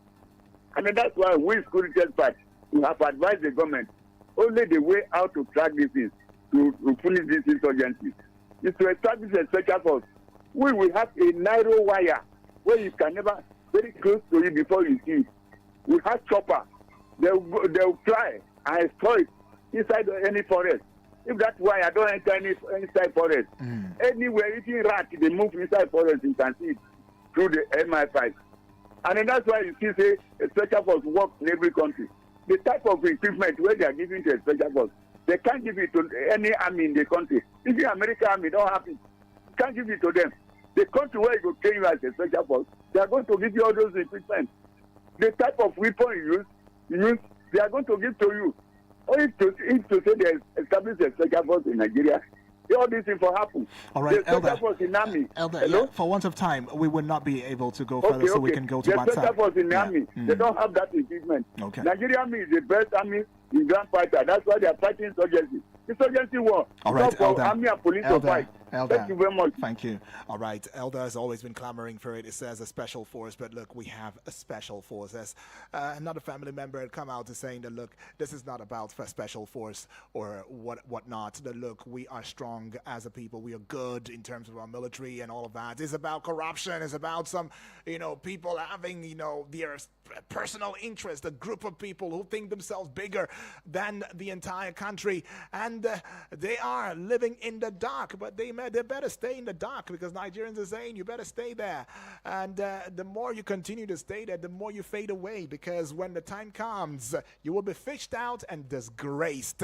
And then that's why we security experts we have advised the government only the way out to track these things, to finish these insurgencies, is to establish a special force. We will have a narrow wire where you can never very close to it before you see it. We have chopper. They'll fly and exploit inside any forest. If that wire don't enter inside forest, anywhere, even rat, they move inside forest, you can see it through the MI5. And then that's why you see, say, a special force works in every country. The type of equipment where they are giving to a special force, they can't give it to any army in the country. If the American army don't have it, you can't give it to them. The country where you go train you as a special force, they are going to give you all those equipment. The type of weapon you use, they are going to give to you. Or if to say they establish a special force in Nigeria, all these things will happen.
All right,
the special force in army.
Elder, yeah, for want of time, we will not be able to go further, so we can go to WhatsApp.
The special force in army, they don't have that equipment.
Okay.
Nigeria army is the best army in grand fighter. That's why they are fighting insurgency. Insurgency war.
All right,
for
Elder.
Army and police to fight.
Elder.
Thank you very much.
Thank you. All right, Elder has always been clamoring for it. It says a special force, but look, we have a special force. As another family member had come out to saying that, look, this is not about a special force or whatnot. That look, we are strong as a people. We are good in terms of our military and all of that. It's about corruption. It's about some, people having, their personal interest. A group of people who think themselves bigger than the entire country, and they are living in the dark. But they better stay in the dark, because Nigerians are saying you better stay there. And the more you continue to stay there, the more you fade away, because when the time comes, you will be fished out and disgraced,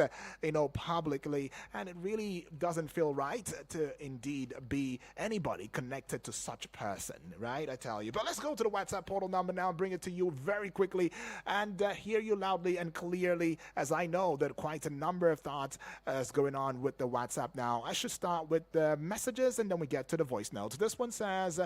publicly. And it really doesn't feel right to indeed be anybody connected to such a person, right? I tell you. But let's go to the WhatsApp portal number now and bring it to you very quickly and hear you loudly and clearly, as I know that quite a number of thoughts is going on with the WhatsApp now. I should start with the messages and then we get to the voice notes. This one says,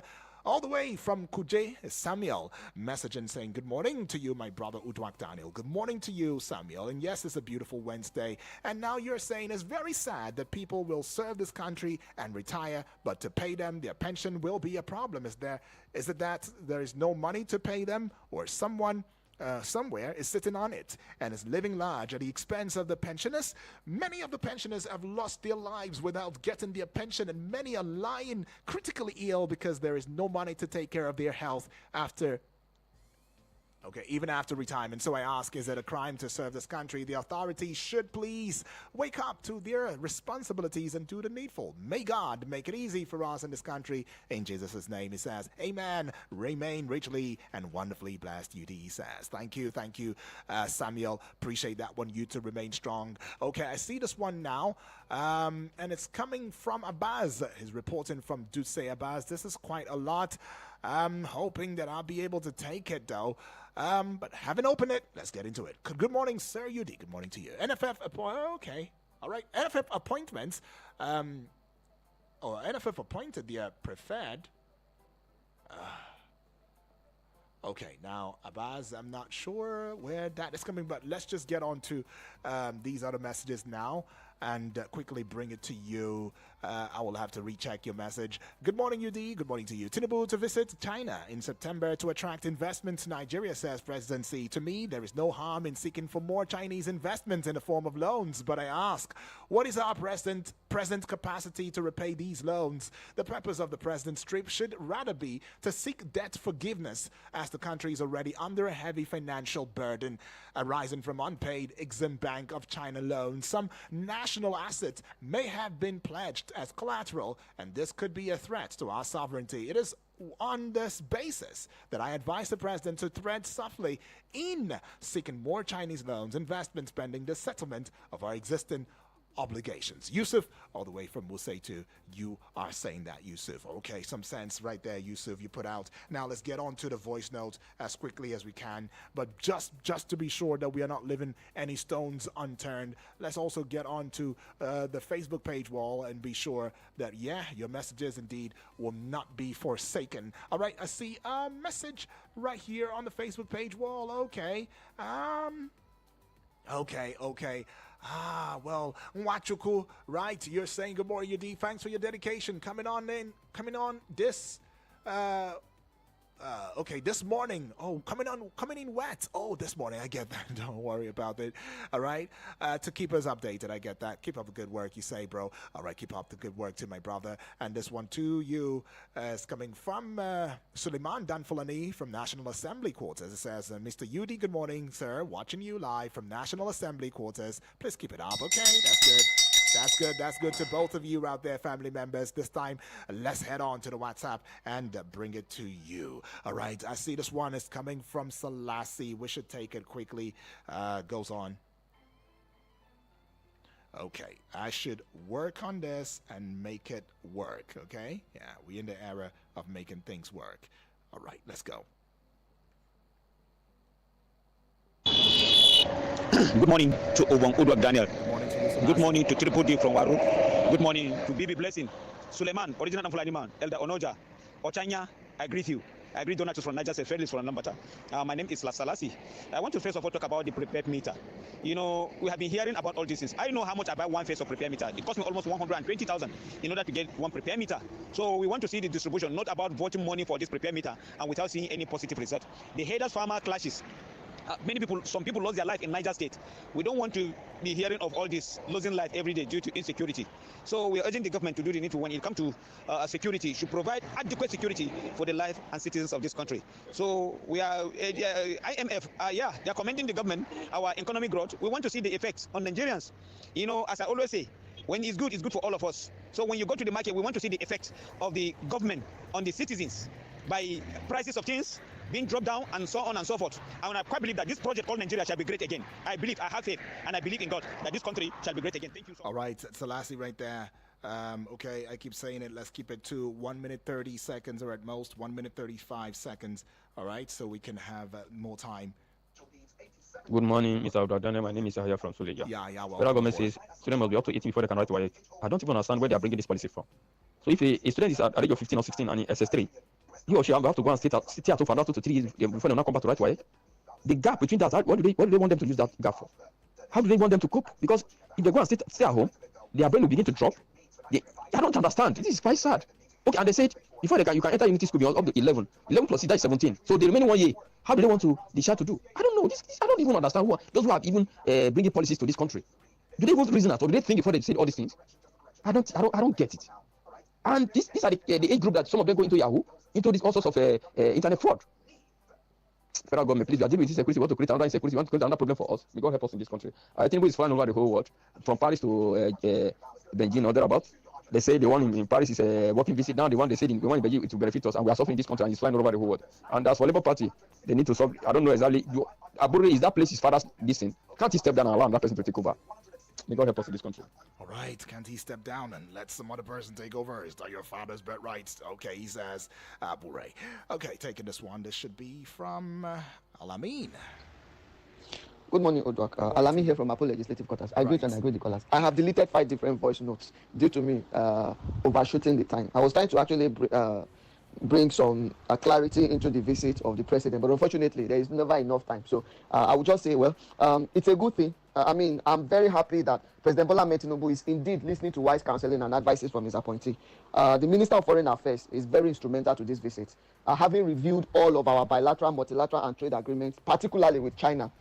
all the way from Kuje is Samuel messaging saying, good morning to you, my brother Udwak Daniel. Good morning to you, Samuel. And yes, it's a beautiful Wednesday. And now you're saying it's very sad that people will serve this country and retire, but to pay them their pension will be a problem. Is it that there is no money to pay them, or someone somewhere is sitting on it and is living large at the expense of the pensioners? Many of the pensioners have lost their lives without getting their pension, and many are lying critically ill because there is no money to take care of their health even after retirement. So I ask, is it a crime to serve this country? The authorities should please wake up to their responsibilities and do the needful. May God make it easy for us in this country. In Jesus' name, he says, amen. Remain richly and wonderfully blessed, UD, he says. Thank you, Samuel. Appreciate that one. You to remain strong. Okay, I see this one now. And it's coming from Abbas. He's reporting from Dutse. Abbas, this is quite a lot. I'm hoping that I'll be able to take it, though. But haven't opened it. Let's get into it. Good morning, Sir UD. Good morning to you. NFF, okay. All right. NFF appointments. NFF appointed the preferred. Okay, now, Abbas, I'm not sure where that is coming, but let's just get on to these other messages now and quickly bring it to you. I will have to recheck your message. Good morning, UD. Good morning to you. Tinubu to visit China in September to attract investment to Nigeria, says presidency. To me, there is no harm in seeking for more Chinese investment in the form of loans. But I ask, what is our present capacity to repay these loans? The purpose of the president's trip should rather be to seek debt forgiveness, as the country is already under a heavy financial burden arising from unpaid Exim Bank of China loans. Some national national assets may have been pledged as collateral, and this could be a threat to our sovereignty. It is on this basis that I advise the president to tread softly in seeking more Chinese loans, investment spending, the settlement of our existing obligations. Yusuf, all the way from Musaitu, you are saying that, Yusuf. Okay, some sense right there, Yusuf, you put out. Now let's get on to the voice notes as quickly as we can. But just to be sure that we are not leaving any stones unturned, let's also get on to the Facebook page wall and be sure that, yeah, your messages indeed will not be forsaken. All right, I see a message right here on the Facebook page wall. Okay. Okay. Well, Wachuku, right? You're saying good morning, UD. Thanks for your dedication. Coming on this okay, this morning. Oh, coming in wet. Oh, this morning. I get that. Don't worry about it. All right. To keep us updated. I get that. Keep up the good work, you say, bro. All right. Keep up the good work to my brother. And this one to you is coming from Suleiman Danfulani from National Assembly Quarters. It says, Mr. UD, good morning, sir. Watching you live from National Assembly Quarters. Please keep it up. Okay. That's good. That's good to both of you out there, family members. This time, let's head on to the WhatsApp and bring it to you. All right, I see this one is coming from Selassie. We should take it quickly. Goes on. Okay, I should work on this and make it work, okay? Yeah, we're in the era of making things work. All right, let's go.
Good morning to Obong Udwak Daniel.
Good morning to you, Selassie.
Good morning to Triple D from Waru. Good morning to Bibi Blessing. Suleiman, original Fulani man. Elder Onoja. Ochanya, I greet you. I greet Donatus from Niger State, Felix from Lambata. My name is Lasalasi. I want to first of all talk about the prepared meter. You know, we have been hearing about all these things. I know how much I buy one phase of prepared meter. It cost me almost 120,000 in order to get one prepared meter. So we want to see the distribution, not about voting money for this prepared meter and without seeing any positive result. The headers farmer clashes. Some people lost their life in Niger State. We don't want to be hearing of all this losing life every day due to insecurity. So we are urging the government to do the needful when it comes to security, should provide adequate security for the life and citizens of this country. So we are, IMF, they are commending the government, our economic growth. We want to see the effects on Nigerians. You know, as I always say, when it's good for all of us. So when you go to the market, we want to see the effects of the government on the citizens by prices of things being dropped down and so on and so forth. And I quite believe that this project called Nigeria shall be great again. I have faith, and I believe in God that this country shall be great again. Thank you so much.
All right, Selassie right there. Okay, I keep saying it. Let's keep it to 1 minute 30 seconds, or at most 1 minute 35 seconds. All right, so we can have more time.
Good morning, Mr. Abdul. My name is Yahya from Suleja.
Well,
Federal government says students must be up to 18 before they can write to WAEC. I don't even understand where they are bringing this policy from. So if a student is at the age of 15 or 16 and in SS3, he or she will have to go and sit at home for another 2 to 3 years before they now come back to write to WAEC. The gap between that, what do they want them to use that gap for? How do they want them to cope? Because if they go and stay at home, their brain will begin to drop. I don't understand. This is quite sad. Okay, and they said before you can enter unity school up to 11. 11 plus 6, that is 17. So the remaining 1 year, how do they want to decide to do? I don't know. I don't even understand those who have even bringing policies to this country. Do they even reason at all? Do they think before they say all these things? I don't get it. And these are the age group that some of them go into Yahoo, into this all sorts of internet fraud. Federal government, please, we are dealing with insecurity. We want to create another insecurity. We want to create another problem for us. May God help us in this country. I think it's flying over the whole world, from Paris to Beijing or thereabouts. They say the one in Paris is a working visit. Now the one they say the one in Beijing it will benefit us, and we are suffering in this country, and it's flying all over the whole world. And as for Labour Party, they need to solve. I don't know exactly. Abure, is that place his father's distance? Can't he step down and allow that person to take over? May God help us in this country.
All right, can't he step down and let some other person take over? Is that your father's birthright? Okay, he says, Abure. Okay, taking this one. This should be from Alamin.
Good morning, Odwak. Alami here from Apple Legislative Quarters. I greet and I greet the callers. I have deleted 5 different voice notes due to me overshooting the time. I was trying to actually bring some clarity into the visit of the president, but unfortunately, there is never enough time. So I would just say, well, it's a good thing. I'm very happy that President Bola Ahmed Tinubu is indeed listening to wise counseling and advices from his appointee. The Minister of Foreign Affairs is very instrumental to this visit, having reviewed all of our bilateral, multilateral, and trade agreements, particularly with China.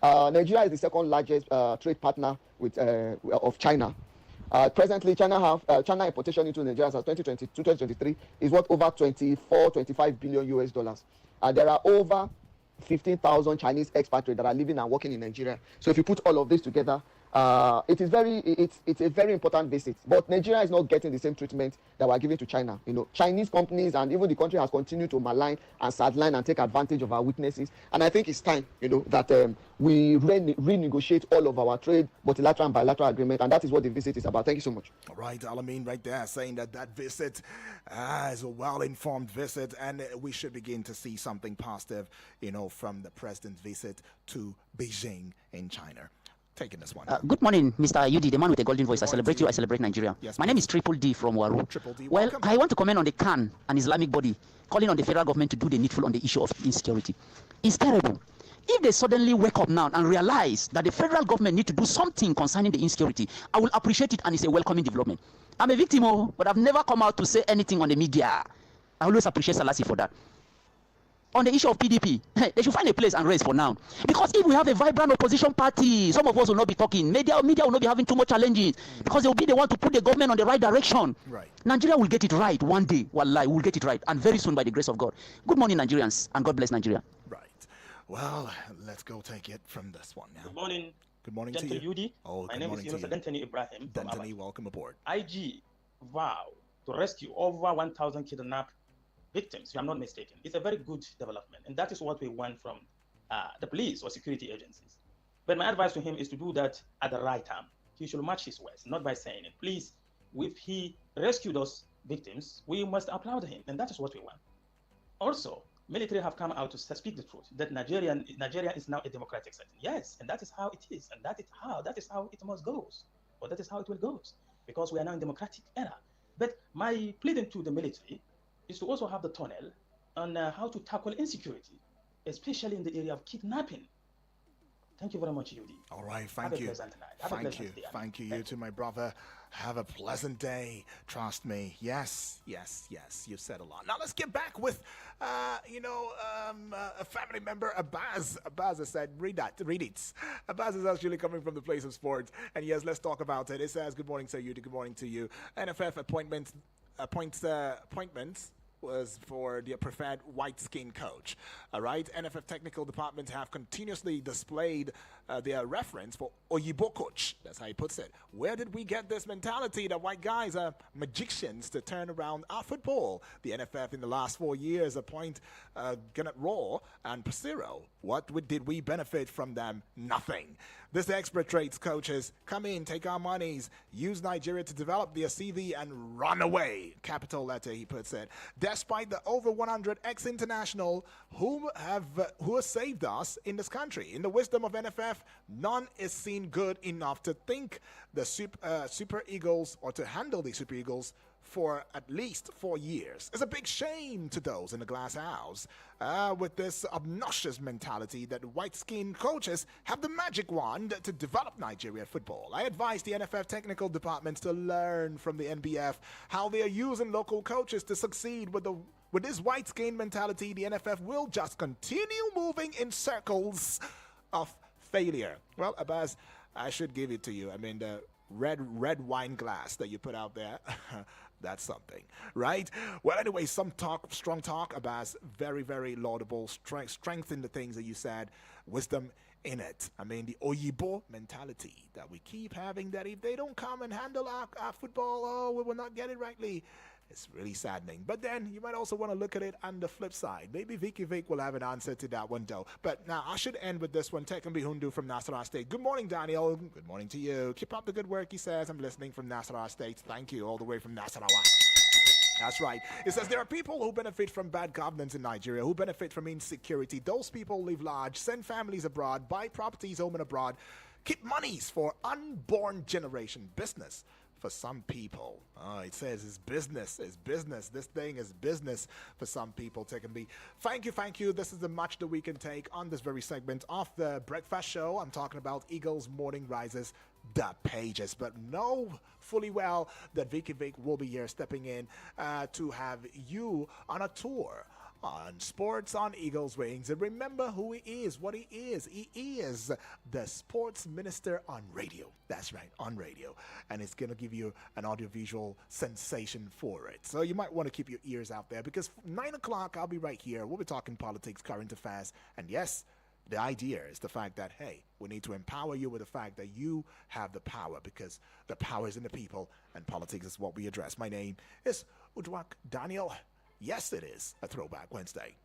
Nigeria is the second largest trade partner of China. Presently, China importation into Nigeria as 2022-2023 is worth over 25 billion US dollars. There are over 15,000 Chinese expatriates that are living and working in Nigeria. So if you put all of this together, It is it's a very important visit, but Nigeria is not getting the same treatment that we're giving to China. You know, Chinese companies and even the country has continued to malign and sideline and take advantage of our weaknesses. And I think it's time, you know, that we renegotiate all of our trade, multilateral and bilateral agreement, and that is what the visit is about. Thank you so much.
All right, Alamin right there saying that visit is a well-informed visit, and we should begin to see something positive, you know, from the president's visit to Beijing in China. Taking this one.
Good morning, Mr. Yudi, the man with the golden voice. I celebrate you. I celebrate Nigeria.
Yes,
my name is Triple D from Waru.
Triple D,
well,
welcome.
I want to comment on the Khan and Islamic body calling on the federal government to do the needful on the issue of insecurity. It's terrible. If they suddenly wake up now and realize that the federal government need to do something concerning the insecurity, I will appreciate it, and it's a welcoming development. I'm a victim, but I've never come out to say anything on the media. I always appreciate Salassi for that. On the issue of PDP, they should find a place and raise for now. Because if we have a vibrant opposition party, some of us will not be talking. Media will not be having too much challenges because they will be the one to put the government on the right direction.
Right.
Nigeria will get it right one day. Wallahi, we'll get it right. And very soon by the grace of God. Good morning, Nigerians, and God bless Nigeria.
Right. Well, let's go take it from this one now.
Good morning.
Good morning
Gentle
to you.
Yudi.
Oh,
My
good
name
morning
is
to
Innocent
you.
Anthony Ibrahim from
Anthony,
Aban.
welcome aboard.
IG vow to rescue over 1,000 kidnapped victims, if I'm not mistaken. It's a very good development, and that is what we want from the police or security agencies. But my advice to him is to do that at the right time. He should match his words, not by saying it. Please, if he rescued those victims, we must applaud him, and that is what we want. Also, military have come out to speak the truth that Nigeria is now a democratic setting. Yes, and that is how it is, and that is how it must go, or that is how it will go, because we are now in democratic era. But my pleading to the military is to also have the tunnel on how to tackle insecurity, especially in the area of kidnapping. Thank you very much, Yudi.
All right,
Have
thank
a
you.
pleasant night. Have a
Thank
pleasant
you.
day.
Thank you. You too, my brother. Have a pleasant day. Trust me. Yes, yes, yes. You've said a lot. Now let's get back with, a family member, Abbas. Abbas has said, read it. Abbas is actually coming from the place of sports. And yes, let's talk about it. It says, good morning, Sir Yudi. Good morning to you. NFF appointments was for the preferred white-skinned coach. All right, NFF technical department have continuously displayed their reference for Oyibo coach. That's how he puts it. Where did we get this mentality that white guys are magicians to turn around our football? The NFF in the last 4 years appoint Gannett Raw and Pasiro. What did we benefit from them? Nothing. This expert traits coaches come in, take our monies, use Nigeria to develop their CV and run away. Capital letter, he puts it. Despite the over 100 ex-international who have saved us in this country. In the wisdom of NFF, none is seen good enough to think the Super Eagles or to handle the Super Eagles for at least 4 years. It's a big shame to those in the glass house with this obnoxious mentality that white-skinned coaches have the magic wand to develop Nigeria football. I advise the NFF technical departments to learn from the NBF how they are using local coaches to succeed with this white-skinned mentality. The NFF will just continue moving in circles of failure. Well, Abbas, I should give it to you. I mean, the red wine glass that you put out there, that's something, right? Well, anyway, strong talk about very, very laudable strength in the things that you said, wisdom in it. I mean, the Oyibo mentality that we keep having, that if they don't come and handle our football, we will not get it rightly. It's really saddening. But then you might also want to look at it on the flip side. Maybe Vicky Vic will have an answer to that one, though. But now I should end with this one. Tekan Bihundu from Nasarawa State. Good morning, Daniel. Good morning to you. Keep up the good work, he says. I'm listening from Nasarawa State. Thank you, all the way from Nasarawa. That's right. It says there are people who benefit from bad governance in Nigeria, who benefit from insecurity. Those people live large, send families abroad, buy properties home and abroad, keep monies for unborn generation business. For some people, it says it's business. This thing is business for some people. Thank you. This is the much that we can take on this very segment of the breakfast show. I'm talking about Eagles Morning Rises, the pages, but know fully well that Vicky Vic will be here stepping in to have you on a tour on Sports on Eagles Wings. And remember who he is, what he is. He is the sports minister on radio. That's right, on radio. And it's going to give you an audiovisual sensation for it. So you might want to keep your ears out there, because 9 o'clock, I'll be right here. We'll be talking politics, current affairs, and yes, The idea is the fact that, hey, we need to empower you with the fact that you have the power, because the power is in the people, and politics is what we address. My name is Uduak Daniel. Yes, it is a Throwback Wednesday.